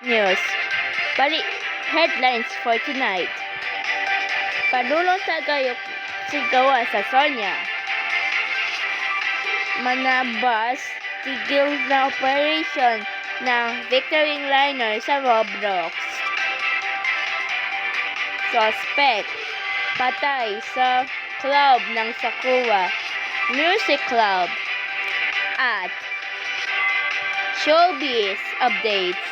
News. Headlines for tonight. Panulong Tagayok sigawa sa Sonia. Manabas tigil na operation ng Victory Liner sa Roblox. Suspect patay sa club ng Sakura Music Club. At showbiz updates.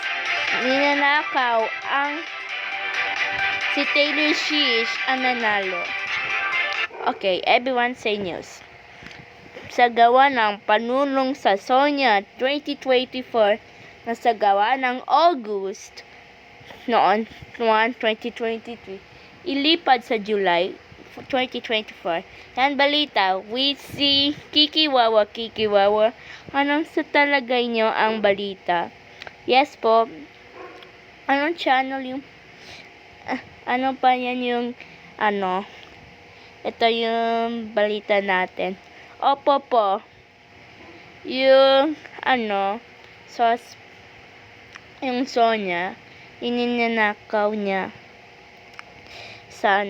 Ninanakaw ang si Taylor Swift ang nanalo. Okay, everyone say news. Sa gawa ng panulong sa Sonia 2024 na sa gawa ng August noon 2023 ilipad sa July 2024. Yan balita with si Kiki Wawa. Anong sa talagay nyo ang balita? Yes po. Anong channel yung ano pa yan yung ito yung balita natin. Opo po. Yung yung Sonia ininanakaw niya sa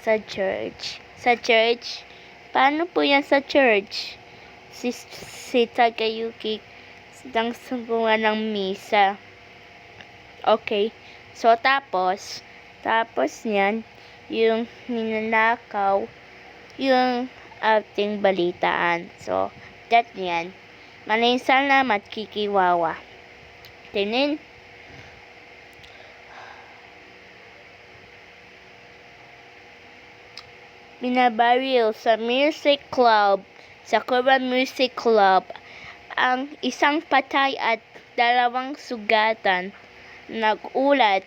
sa church. Paano po yan sa church? Si Takayuki ng sungguhan ng misa. Okay. So, tapos yan, yung ninanakaw, yung ating balitaan. So, that yan. Maraming salamat, Kiki Wawa. Tinin. Binabaril sa Music Club, Sakura Music Club, ang isang patay at 2 sugatan. Nag-ulat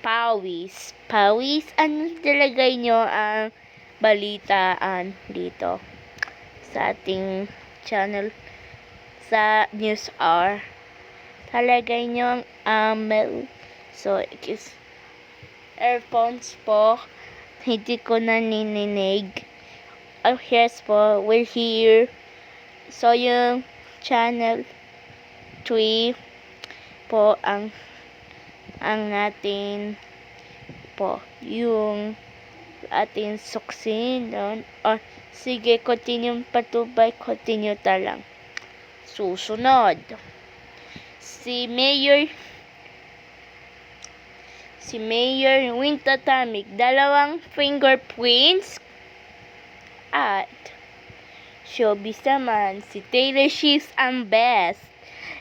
Pawis, ano talagay nyo ang balitaan dito sa ating channel sa News R? Talagay nyo ang so, earphones po, hindi ko naninig. Yes po, we're here. So, yung channel 3 po ang natin po yung ating suksin doon. Sige, continue patubay, continue talang. Susunod. Si Mayor Wintatamic, 2 fingerprints at showbiz naman, si Taylor Swift ang best.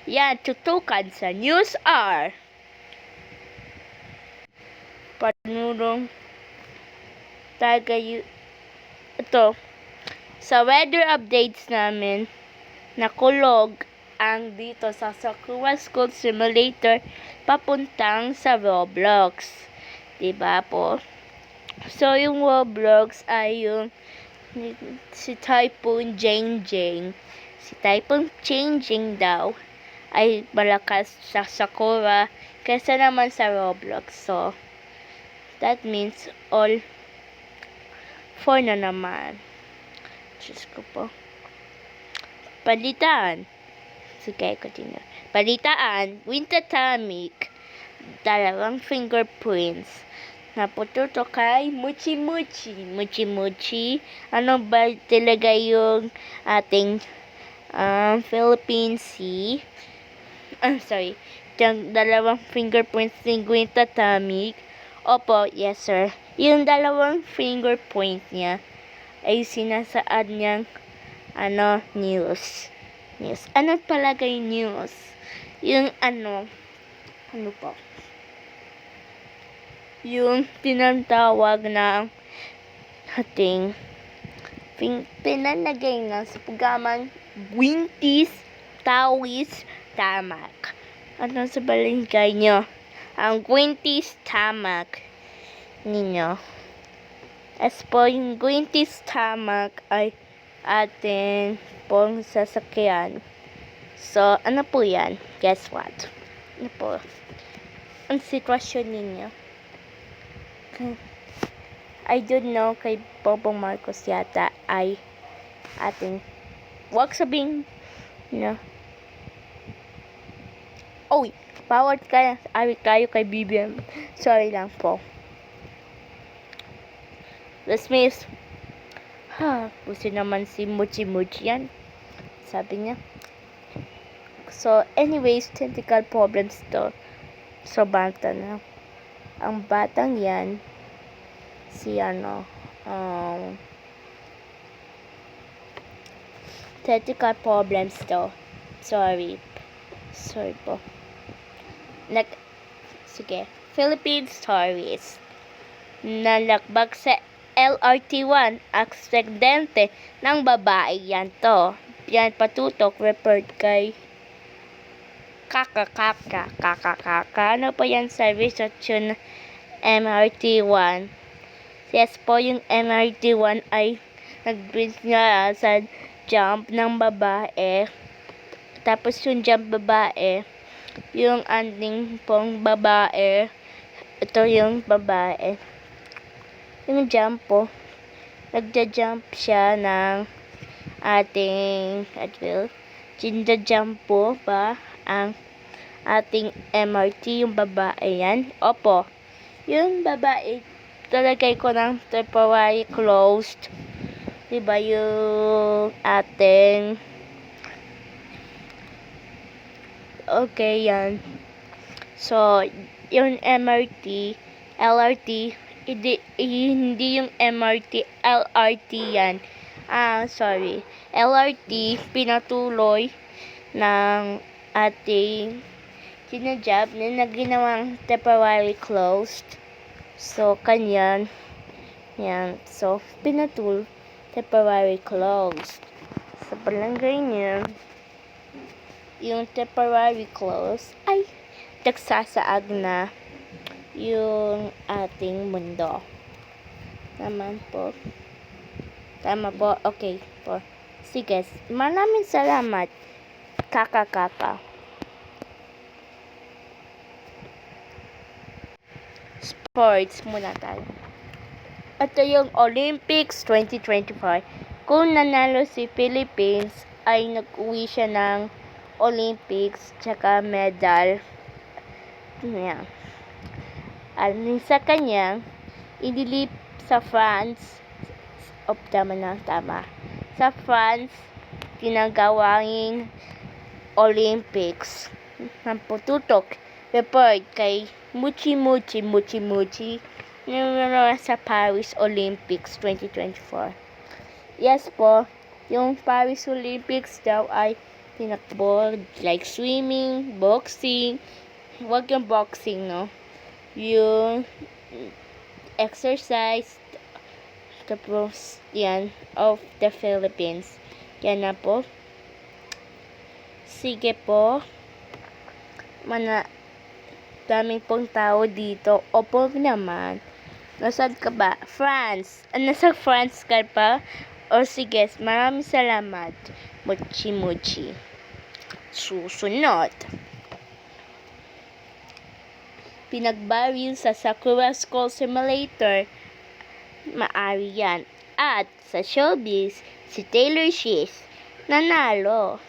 Yan, tutukan sa News R. Panulong ito. Sa weather updates namin, nakulog ang dito sa Sakura School Simulator papuntang sa Roblox. Diba po? So, yung Roblox ay yung si Typhoon Jane. Si Typhoon Jane daw ay malakas sa Sakura kaysa naman sa Roblox. So, that means all 4 na naman. Diyos ko po. Balitaan. Sige, continue. Balitaan, Wintatamic, 2 fingerprints. Napututo kay Muchi. Ano ba talaga yung ating Philippine Sea? Sorry. Yung 2 fingerprints ng Wintatamic. Opo, yes sir. Yung 2 fingerprint niya ay sinasaad niyang news. Ano palagay news? Yung ano po? Yung tinatawag na ating pinalagay na sa programang Gwintis Tawis Tamak. Ano sa balingkay nyo? Ang Gwintis Tamak ninyo. As po yung Gwintis Tamak ay atin pong sasakyan. So, ano po yan? Guess what? Ano po? Ang sitwasyon ninyo? I don't know, kay Bobong Marcos yata ay ating wag sabing Uy, bawal ka. Awit tayo kay BBM. Sorry lang po. Dismiss. Puso naman si Muchi Muchi yan. Sabi niya. So, anyways, technical problems to. So, bata na. Ang batang yan, si technical problems to. Sorry po. Sige. Philippine stories. Nalakbag sa LRT1, aksidente ng babae yan to. Yan patutok, report kay Ano po yan sa research yun MRT1. Yes po, yung MRT1 ay nag-bridge nga sa jump ng babae. Tapos yung jump babae, yung ending pong babae, ito yung babae. Yung jump po, nagja-jump siya ng ating, ginja-jump po ba ang ating MRT, yung babae yan. Opo, yung babae, talagay ko ng temporary closed. Diba yung ating, okay yan. So, yung MRT, LRT, hindi yung MRT, LRT yan. Sorry. LRT, pinatuloy ng ating ginajab na ginawang temporary closed. So, kanyan. Yan. So, temporary closed. Sa palangay niya, yung temporary closed ay nagsasaag na yung ating mundo. Tama po. Okay po. Sige. Maraming salamat. Kaka. Sports muna tayo. Ito yung Olympics 2025. Kung nanalo si Philippines, ay nag-uwi siya ng Olympics tsaka medal. Yan. Sa kanya, idilip sa France. Tama. Sa France, tinagawang Olympics. Ang pututok. Report kay Muchi sa Paris Olympics 2024. Yes po, yung Paris Olympics daw ay tinakbo like swimming, boxing. Wag yung boxing, no? Yung exercise, tapos yan, of the Philippines. Yan na po. Sige po. Daming pong tao dito. Opo naman. Nasaan ka ba? France. Nasa France ka pa? O sige, maraming salamat. Muchi. Susunod. Pinagbaril sa Sakura School Simulator. Maari yan. At sa showbiz, si Taylor Swift nanalo.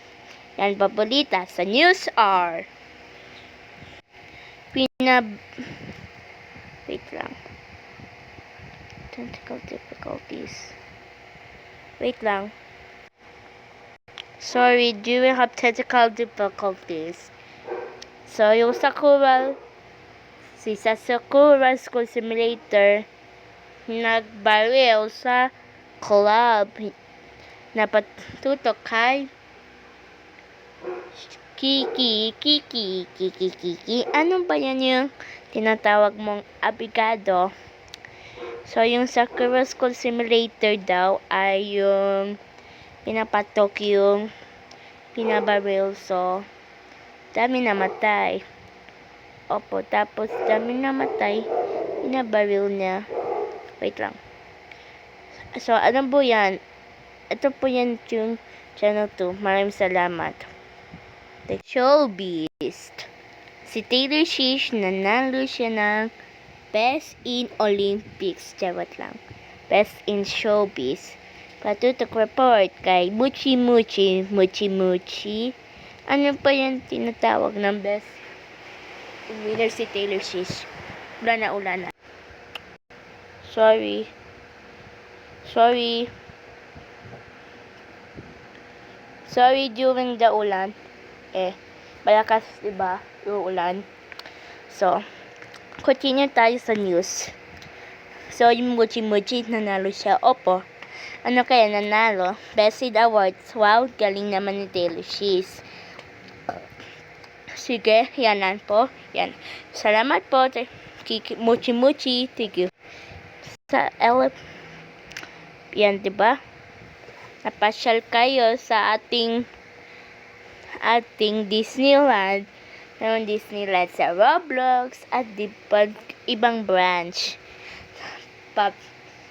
Yan paborita sa News R. Wait lang. Technical difficulties. Wait lang. Sorry, do we have technical difficulties? So, yung sa Sakura School Simulator, nagbaril sa club na patutok kay Kiki. Ano ba yan yung tinatawag mong abigado? So, yung Sakura School Simulator daw ay yung pinapatok yung pinabaril. So, dami namatay. Opo, tapos dami namatay. Pinabaril niya. Wait lang. So, ano po yan? Ito po yan yung channel 2. Maraming salamat. The Showbiz. Si Taylor Swift, nanalo siya ng Best in Olympics. Charot lang. Best in Showbiz. Patutok report kay Muchi. Ano pa yan tinatawag ng Best winner si Taylor Swift. Ulan na. Sorry. Sorry during the ulan. Malakas, diba? Yung ulan. So, continue tayo sa news. So, yung Mochi nanalo siya. Opo. Ano kaya nanalo? Best Seed Awards. Wow, galing naman ni Taylor Swift. Sige, yan po. Yan. Salamat po. Mochi. Thank you. Sa yan, diba? Napasyal kayo sa ating Disneyland. Yung Disneyland sa Roblox at ibang branch.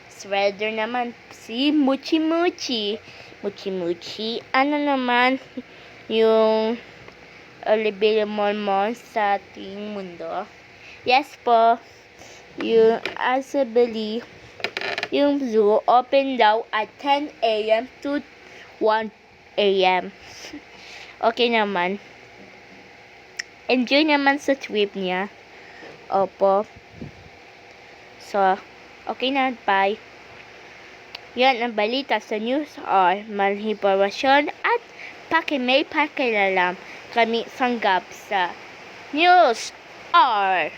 Sweater naman si Mochi. Ano naman yung available sa ating mundo? Yes po. Yung Asabili, yung zoo open daw at 10 a.m. to 1 a.m. Okay naman. Enjoy naman sa trip niya. Opo. So, okay na. Bye. Yan ang balita sa news or malhibarasyon at may pakilalam. Kami sanggap sa news or